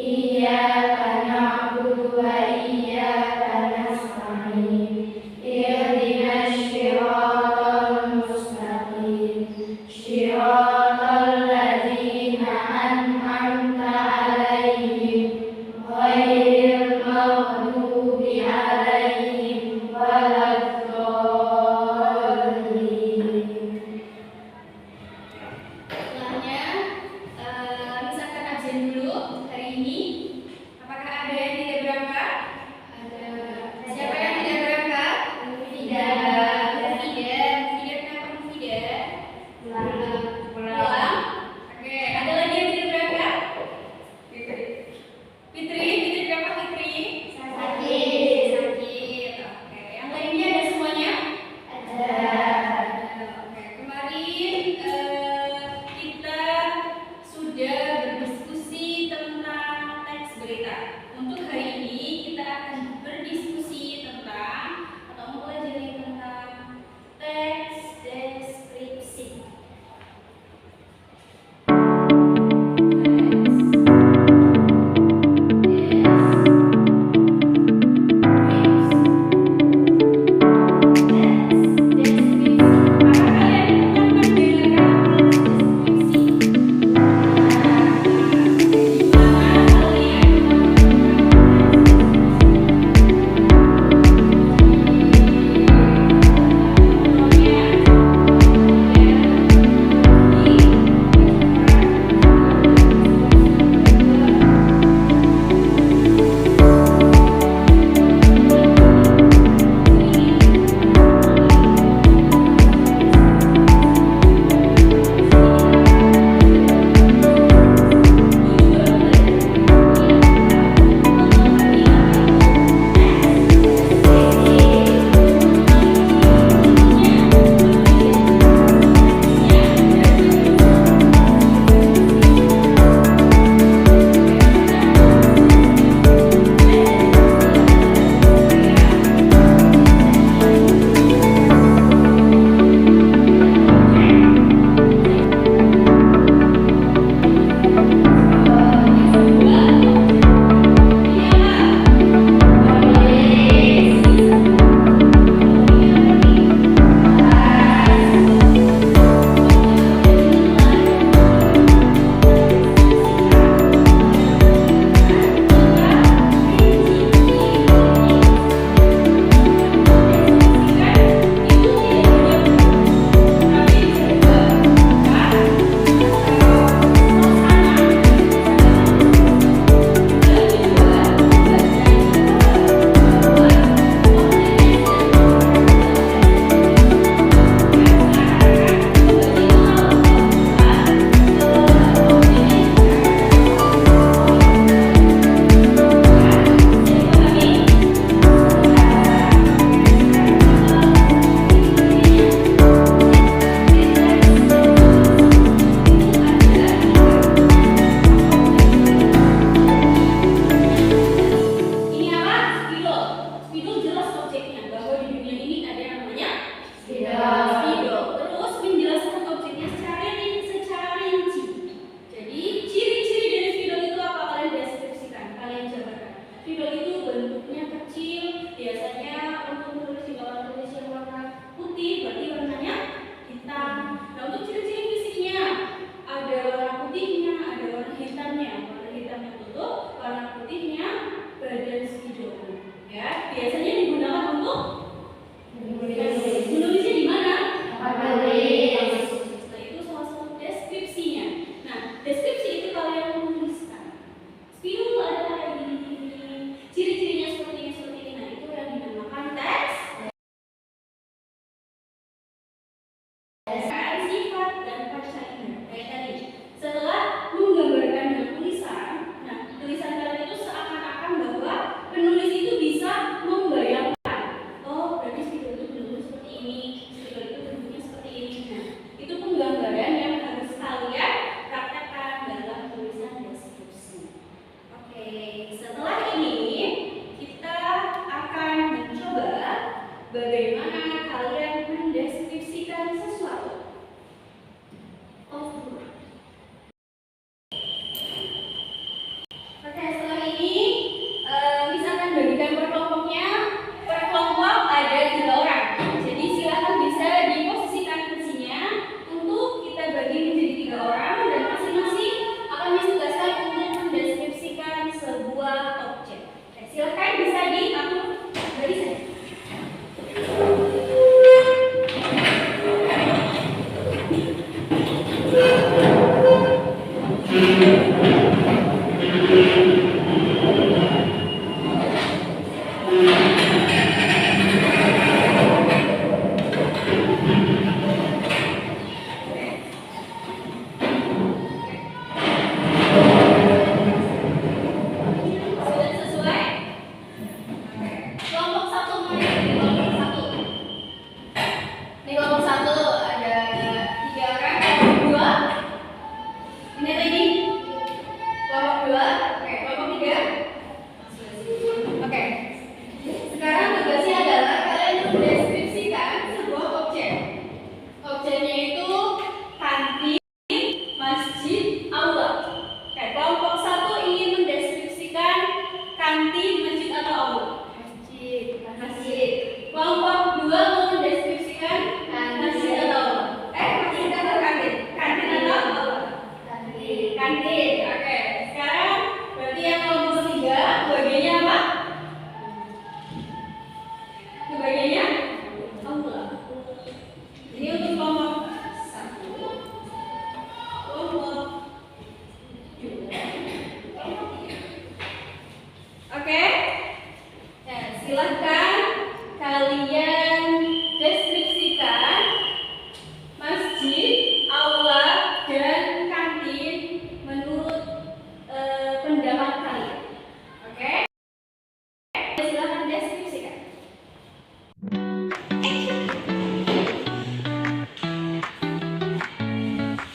Iyyaka na'budu wa iyyaka nasta'in. silahkan kalian deskripsikan masjid, aula, dan kantin menurut pendapat kalian. Oke? Silahkan deskripsikan.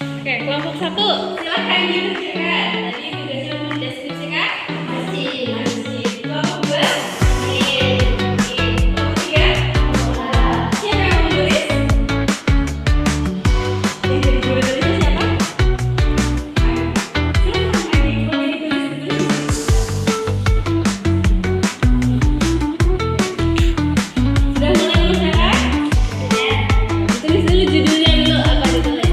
Oke, kelompok 1 silahkan ditunjukkan. Tadi tugasnya mendeskripsikan masjid. Kelompok 2 kelompok 3 siapa yang menulis? Yang jadi juru tulisnya siapa? Silahkan ditulis. Sudah mulai mengerjakan? Sudah. Tulis dulu judulnya dulu, apa ditulis?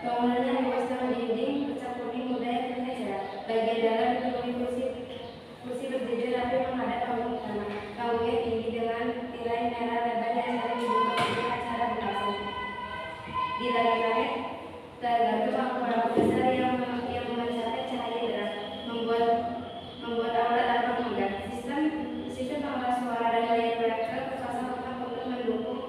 Bangunannya luas dengan dinding bercat kuning muda yang terkejar. Bagian dalam dipenuhi kursi berjejer rapi menghadap panggung utama. Panggungnya tinggi dengan tirai merah lebar yang sering dibuka untuk acara berlangsung. Di langit-langit tergantung lampu-lampu besar yang memancarkan cahaya derap, membuat aula tampak megah. Sistem pengeras suara dan layar proyektor terpasang lengkap untuk mendukung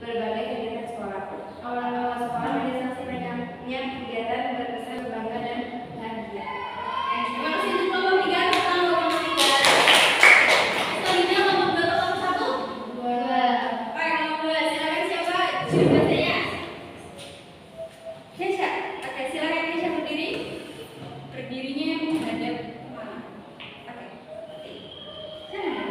berbagai kegiatan sekolah. Aula sekolah menjadi saksi banyaknya kegiatan berkesan berbangga dan bahagia. Terima kasih untuk kelompok 3. Tentang kelompok 3. Selanjutnya kelompok 2 atau kelompok 1? 2. Oke, kelompok 2. Silakan siapa juru bahasanya? Kesha. Oke, silakan Kesha berdiri. Berdirinya menghadap kemana? Oke. Sana.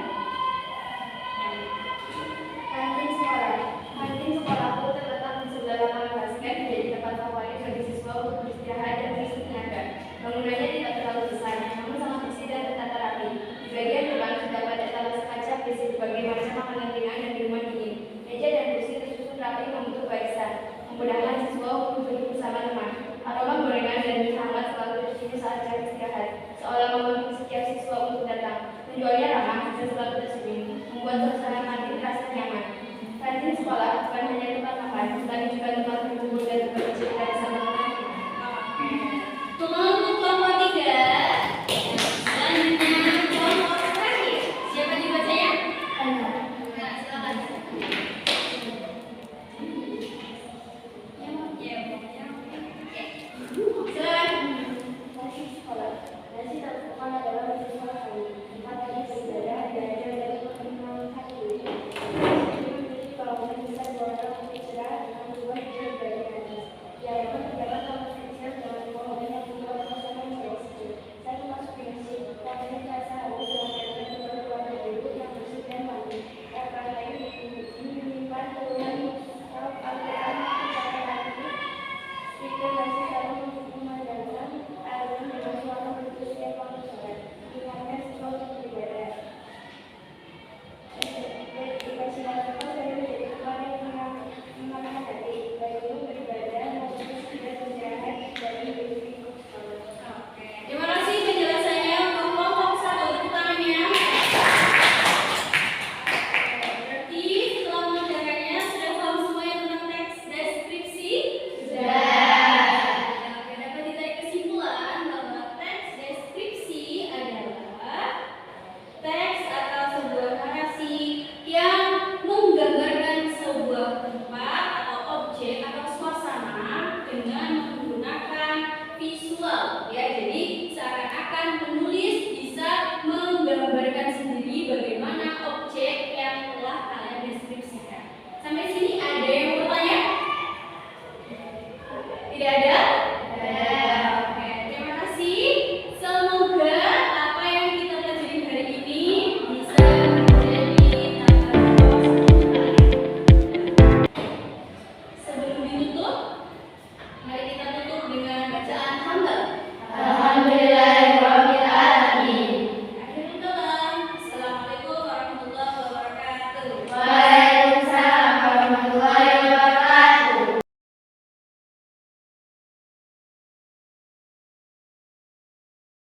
Kantin sekolah. Kantin sekolahku terletak di sebelah lapangan basket, menjadi tempat favorit bagi siswa untuk beristirahat dan mengisi tenaga. Bangunannya tidak terlalu besar, namun sangat bersih dan tertata rapi. Di bagian depan terdapat etalase kaca berisi berbagai macam makanan ringan dan minuman dingin. Meja dan kursi tersusun rapi membentuk barisan, memudahkan siswa untuk duduk bersama teman. Aroma gorengan dan mie hangat selalu tercium saat jam istirahat, seolah memanggil setiap siswa untuk datang. Penjualnya ramah dan selalu tersenyum, membuat suasana kantin